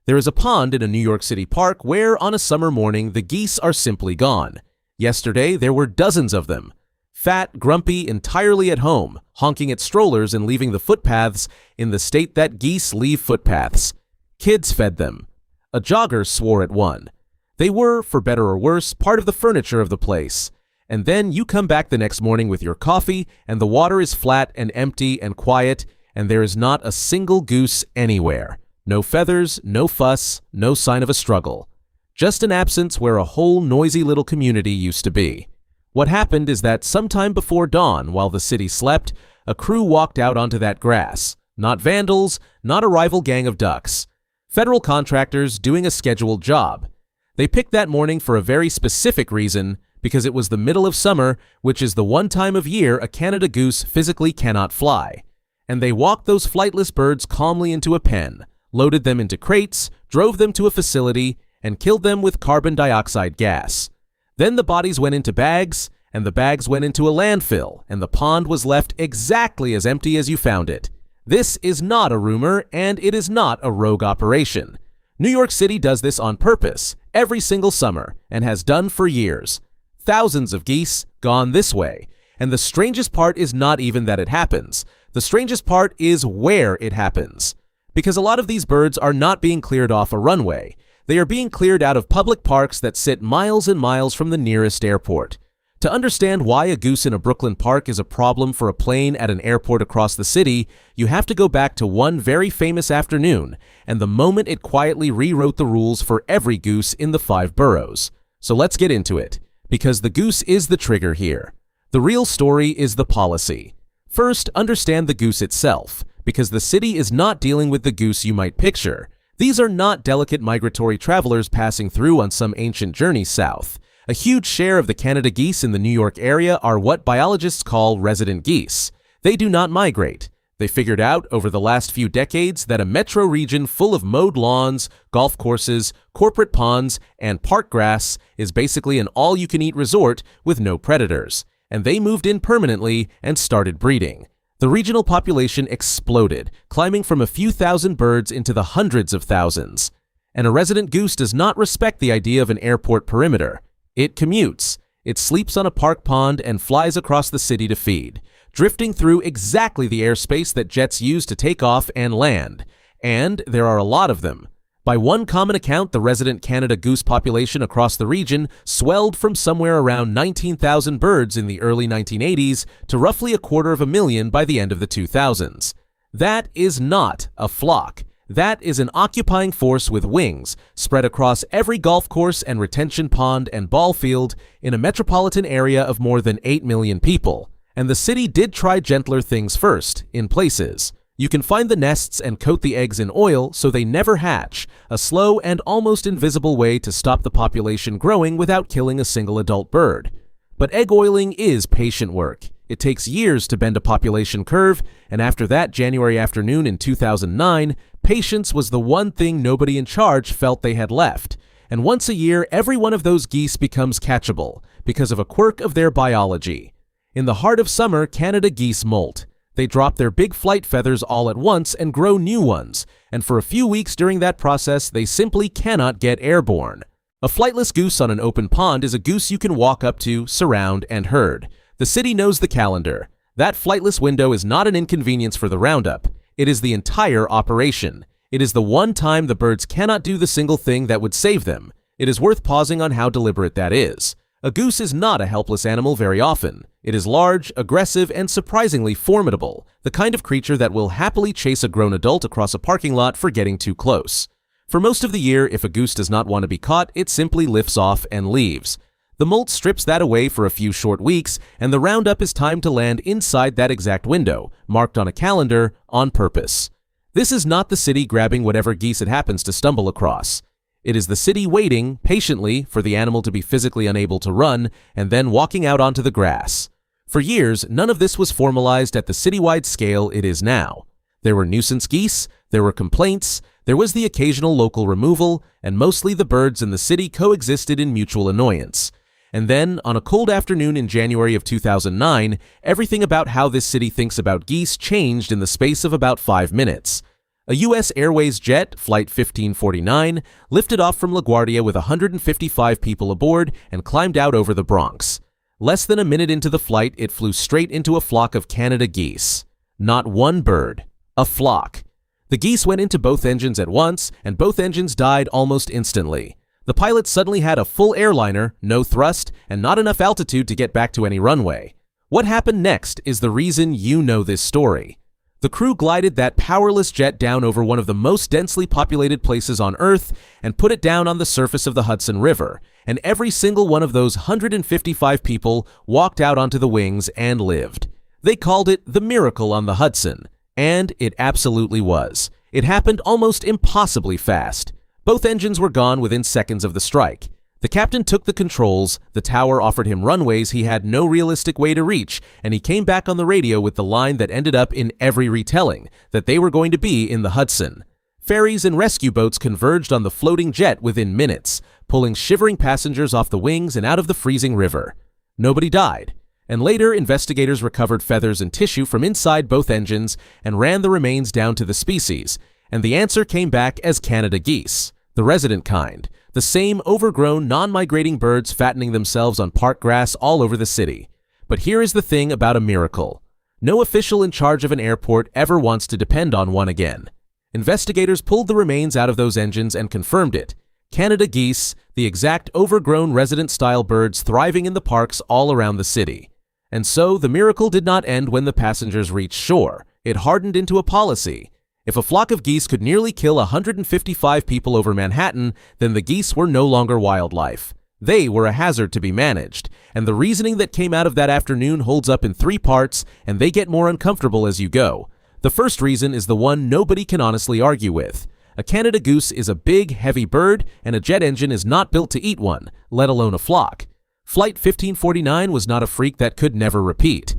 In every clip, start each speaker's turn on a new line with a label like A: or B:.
A: There is a pond in a New York City park where, on a summer morning, the geese are simply gone. Yesterday, there were dozens of them. Fat, grumpy, entirely at home, honking at strollers and leaving the footpaths in the state that geese leave footpaths. Kids fed them. A jogger swore at one. They were, for better or worse, part of the furniture of the place. And then you come back the next morning with your coffee, and the water is flat and empty and quiet, and there is not a single goose anywhere. No feathers, no fuss, no sign of a struggle. Just an absence where a whole noisy little community used to be. What happened is that sometime before dawn, while the city slept, a crew walked out onto that grass. Not vandals, not a rival gang of ducks. Federal contractors doing a scheduled job. They picked that morning for a very specific reason, because it was the middle of summer, which is the one time of year a Canada goose physically cannot fly. And they walked those flightless birds calmly into a pen, loaded them into crates, drove them to a facility, and killed them with carbon dioxide gas. Then the bodies went into bags, and the bags went into a landfill, and the pond was left exactly as empty as you found it. This is not a rumor, and it is not a rogue operation. New York City does this on purpose, every single summer, and has done for years. Thousands of geese gone this way, and the strangest part is not even that it happens. The strangest part is where it happens. Because a lot of these birds are not being cleared off a runway. They are being cleared out of public parks that sit miles and miles from the nearest airport. To understand why a goose in a Brooklyn park is a problem for a plane at an airport across the city, you have to go back to one very famous afternoon, and the moment it quietly rewrote the rules for every goose in the 5 boroughs. So let's get into it, because the goose is the trigger here. The real story is the policy. First, understand the goose itself, because the city is not dealing with the goose you might picture. These are not delicate migratory travelers passing through on some ancient journey south. A huge share of the Canada geese in the New York area are what biologists call resident geese. They do not migrate. They figured out over the last few decades that a metro region full of mowed lawns, golf courses, corporate ponds, and park grass is basically an all-you-can-eat resort with no predators. And they moved in permanently and started breeding. The regional population exploded, climbing from a few thousand birds into the hundreds of thousands. And a resident goose does not respect the idea of an airport perimeter. It commutes. It sleeps on a park pond and flies across the city to feed, drifting through exactly the airspace that jets use to take off and land. And there are a lot of them. By one common account, the resident Canada goose population across the region swelled from somewhere around 19,000 birds in the early 1980s to roughly 250,000 by the end of the 2000s. That is not a flock. That is an occupying force with wings, spread across every golf course and retention pond and ball field in a metropolitan area of more than 8 million people. And the city did try gentler things first, in places. You can find the nests and coat the eggs in oil so they never hatch, a slow and almost invisible way to stop the population growing without killing a single adult bird. But egg oiling is patient work. It takes years to bend a population curve, and after that January afternoon in 2009, patience was the one thing nobody in charge felt they had left. And once a year, every one of those geese becomes catchable, because of a quirk of their biology. In the heart of summer, Canada geese molt. They drop their big flight feathers all at once and grow new ones, and for a few weeks during that process, they simply cannot get airborne. A flightless goose on an open pond is a goose you can walk up to, surround, and herd. The city knows the calendar. That flightless window is not an inconvenience for the roundup. It is the entire operation. It is the one time the birds cannot do the single thing that would save them. It is worth pausing on how deliberate that is. A goose is not a helpless animal very often. It is large, aggressive, and surprisingly formidable, the kind of creature that will happily chase a grown adult across a parking lot for getting too close. For most of the year, if a goose does not want to be caught, it simply lifts off and leaves. The molt strips that away for a few short weeks, and the roundup is timed to land inside that exact window, marked on a calendar, on purpose. This is not the city grabbing whatever geese it happens to stumble across. It is the city waiting, patiently, for the animal to be physically unable to run, and then walking out onto the grass. For years, none of this was formalized at the citywide scale it is now. There were nuisance geese, there were complaints, there was the occasional local removal, and mostly the birds and the city coexisted in mutual annoyance. And then, on a cold afternoon in January of 2009, everything about how this city thinks about geese changed in the space of about 5 minutes. A US Airways jet, Flight 1549, lifted off from LaGuardia with 155 people aboard and climbed out over the Bronx. Less than a minute into the flight, it flew straight into a flock of Canada geese. Not one bird, a flock. The geese went into both engines at once, and both engines died almost instantly. The pilot suddenly had a full airliner, no thrust, and not enough altitude to get back to any runway. What happened next is the reason you know this story. The crew glided that powerless jet down over one of the most densely populated places on Earth and put it down on the surface of the Hudson River, and every single one of those 155 people walked out onto the wings and lived. They called it the miracle on the Hudson, and it absolutely was. It happened almost impossibly fast. Both engines were gone within seconds of the strike. The captain took the controls, the tower offered him runways he had no realistic way to reach, and he came back on the radio with the line that ended up in every retelling, that they were going to be in the Hudson. Ferries and rescue boats converged on the floating jet within minutes, pulling shivering passengers off the wings and out of the freezing river. Nobody died, and later investigators recovered feathers and tissue from inside both engines and ran the remains down to the species, and the answer came back as Canada geese, the resident kind. The same overgrown, non-migrating birds fattening themselves on park grass all over the city. But here is the thing about a miracle. No official in charge of an airport ever wants to depend on one again. Investigators pulled the remains out of those engines and confirmed it. Canada geese, the exact overgrown resident-style birds thriving in the parks all around the city. And so the miracle did not end when the passengers reached shore. It hardened into a policy. If a flock of geese could nearly kill 155 people over Manhattan, then the geese were no longer wildlife. They were a hazard to be managed, and the reasoning that came out of that afternoon holds up in 3 parts, and they get more uncomfortable as you go. The first reason is the one nobody can honestly argue with. A Canada goose is a big, heavy bird, and a jet engine is not built to eat one, let alone a flock. Flight 1549 was not a freak that could never repeat.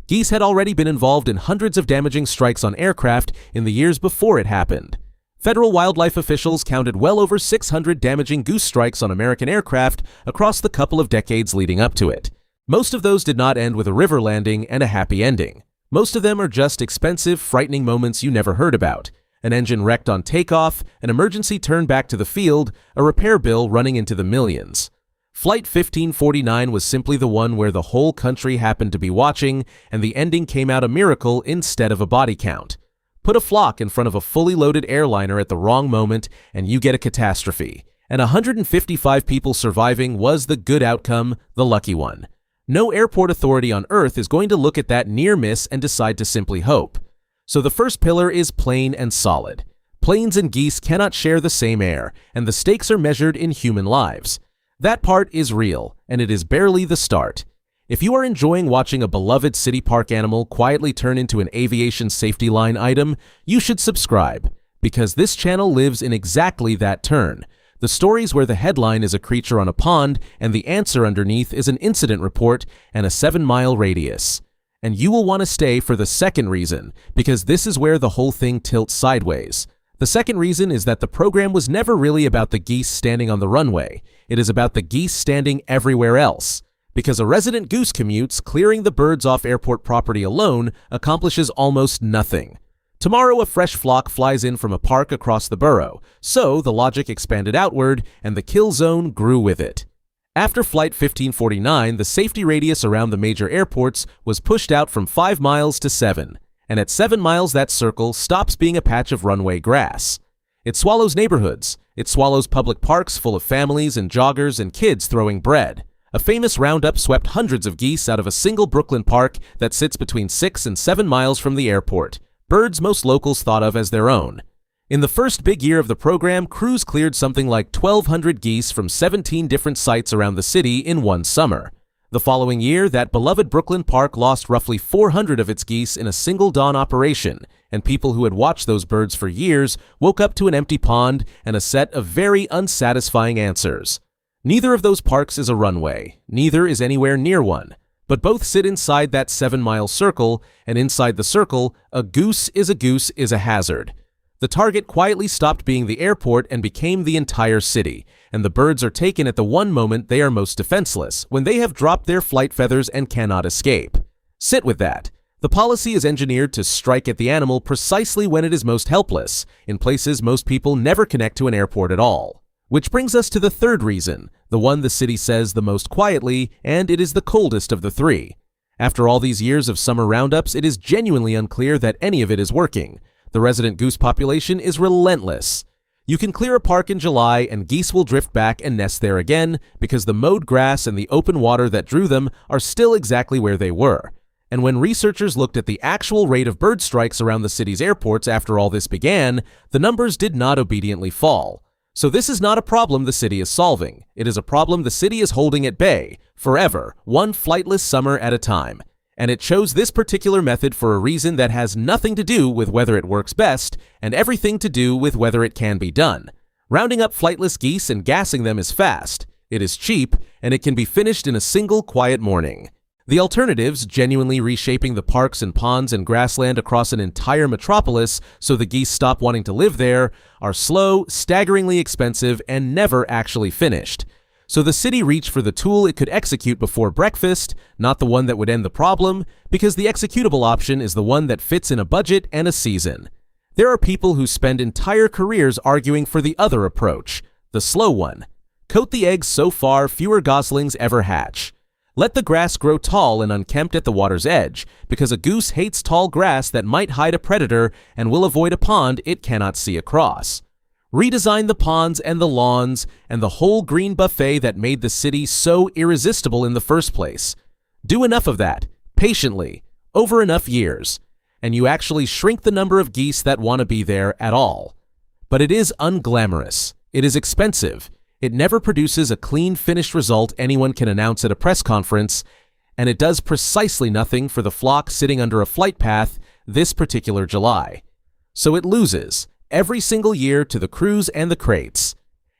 A: Geese had already been involved in hundreds of damaging strikes on aircraft in the years before it happened. Federal wildlife officials counted well over 600 damaging goose strikes on American aircraft across the couple of decades leading up to it. Most of those did not end with a river landing and a happy ending. Most of them are just expensive, frightening moments you never heard about. An engine wrecked on takeoff, an emergency turn back to the field, a repair bill running into the millions. Flight 1549 was simply the one where the whole country happened to be watching, and the ending came out a miracle instead of a body count. Put a flock in front of a fully loaded airliner at the wrong moment, and you get a catastrophe. And 155 people surviving was the good outcome, the lucky one. No airport authority on Earth is going to look at that near miss and decide to simply hope. So the first pillar is plain and solid. Planes and geese cannot share the same air, and the stakes are measured in human lives. That part is real, and it is barely the start. If you are enjoying watching a beloved city park animal quietly turn into an aviation safety line item, you should subscribe, because this channel lives in exactly that turn. The stories where the headline is a creature on a pond and the answer underneath is an incident report and a 7-mile radius. And you will want to stay for the second reason, because this is where the whole thing tilts sideways. The second reason is that the program was never really about the geese standing on the runway. It is about the geese standing everywhere else. Because a resident goose commutes, clearing the birds off airport property alone accomplishes almost nothing. Tomorrow a fresh flock flies in from a park across the borough, so the logic expanded outward and the kill zone grew with it. After Flight 1549, the safety radius around the major airports was pushed out from 5 miles to 7. And at 7 miles that circle stops being a patch of runway grass. It swallows neighborhoods. It swallows public parks full of families and joggers and kids throwing bread. A famous roundup swept hundreds of geese out of a single Brooklyn park that sits between 6 and 7 miles from the airport, birds most locals thought of as their own. In the first big year of the program, crews cleared something like 1,200 geese from 17 different sites around the city in one summer. The following year, that beloved Brooklyn park lost roughly 400 of its geese in a single dawn operation, and people who had watched those birds for years woke up to an empty pond and a set of very unsatisfying answers. Neither of those parks is a runway, neither is anywhere near one, but both sit inside that 7-mile circle, and inside the circle, a goose is a hazard. The target quietly stopped being the airport and became the entire city, and the birds are taken at the one moment they are most defenseless, when they have dropped their flight feathers and cannot escape. Sit with that. The policy is engineered to strike at the animal precisely when it is most helpless, in places most people never connect to an airport at all. Which brings us to the third reason, the one the city says the most quietly, and it is the coldest of the three. After all these years of summer roundups, it is genuinely unclear that any of it is working. The resident goose population is relentless. You can clear a park in July and geese will drift back and nest there again because the mowed grass and the open water that drew them are still exactly where they were. And when researchers looked at the actual rate of bird strikes around the city's airports after all this began, the numbers did not obediently fall. So this is not a problem the city is solving. It is a problem the city is holding at bay, forever, one flightless summer at a time. And it chose this particular method for a reason that has nothing to do with whether it works best, and everything to do with whether it can be done. Rounding up flightless geese and gassing them is fast, it is cheap, and it can be finished in a single quiet morning. The alternatives, genuinely reshaping the parks and ponds and grassland across an entire metropolis so the geese stop wanting to live there, are slow, staggeringly expensive, and never actually finished. So the city reached for the tool it could execute before breakfast, not the one that would end the problem, because the executable option is the one that fits in a budget and a season. There are people who spend entire careers arguing for the other approach, the slow one. Coat the eggs so far fewer goslings ever hatch. Let the grass grow tall and unkempt at the water's edge, because a goose hates tall grass that might hide a predator and will avoid a pond it cannot see across. Redesign the ponds and the lawns and the whole green buffet that made the city so irresistible in the first place. Do enough of that, patiently, over enough years, and you actually shrink the number of geese that want to be there at all. But it is unglamorous. It is expensive. It never produces a clean, finished result anyone can announce at a press conference, and it does precisely nothing for the flock sitting under a flight path this particular July. So it loses, every single year, to the crews and the crates.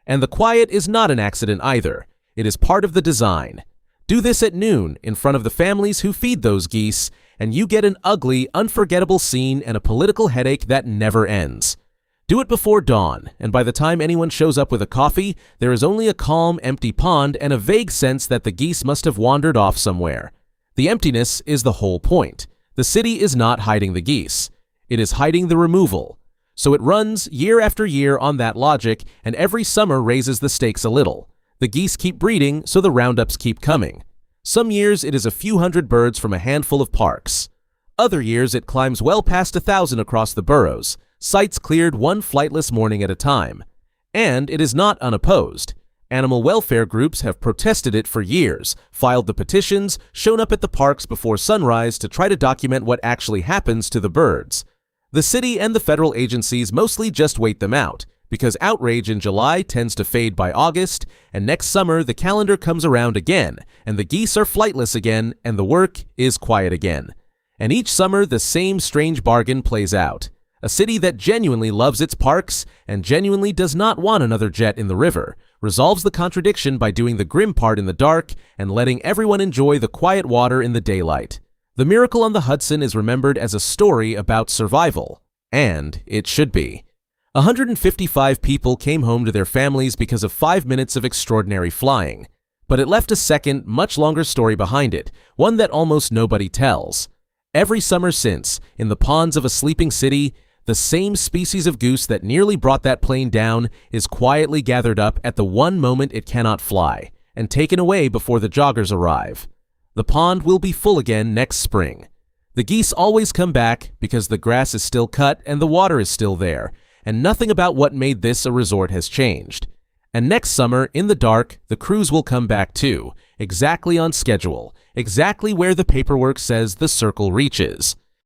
A: And the quiet is not an accident either. It is part of the design. Do this at noon in front of the families who feed those geese, and you get an ugly, unforgettable scene and a political headache that never ends. Do it before dawn, and by the time anyone shows up with a coffee, there is only a calm, empty pond and a vague sense that the geese must have wandered off somewhere. The emptiness is the whole point. The city is not hiding the geese. It is hiding the removal. So it runs year after year on that logic, and every summer raises the stakes a little. The geese keep breeding, so the roundups keep coming. Some years it is a few hundred birds from a handful of parks. Other years it climbs well past 1,000 across the boroughs. Sites cleared one flightless morning at a time. And it is not unopposed. Animal welfare groups have protested it for years, filed the petitions, shown up at the parks before sunrise to try to document what actually happens to the birds. The city and the federal agencies mostly just wait them out, because outrage in July tends to fade by August, and next summer the calendar comes around again, and the geese are flightless again, and the work is quiet again. And each summer the same strange bargain plays out. A city that genuinely loves its parks and genuinely does not want another jet in the river, resolves the contradiction by doing the grim part in the dark and letting everyone enjoy the quiet water in the daylight. The miracle on the Hudson is remembered as a story about survival, and it should be. 155 people came home to their families because of 5 minutes of extraordinary flying, but it left a second, much longer story behind it, one that almost nobody tells. Every summer since, in the ponds of a sleeping city, the same species of goose that nearly brought that plane down is quietly gathered up at the one moment it cannot fly, and taken away before the joggers arrive. The pond will be full again next spring. The geese always come back because the grass is still cut and the water is still there, and nothing about what made this a resort has changed. And next summer, in the dark, the crews will come back too, exactly on schedule, exactly where the paperwork says the circle reaches.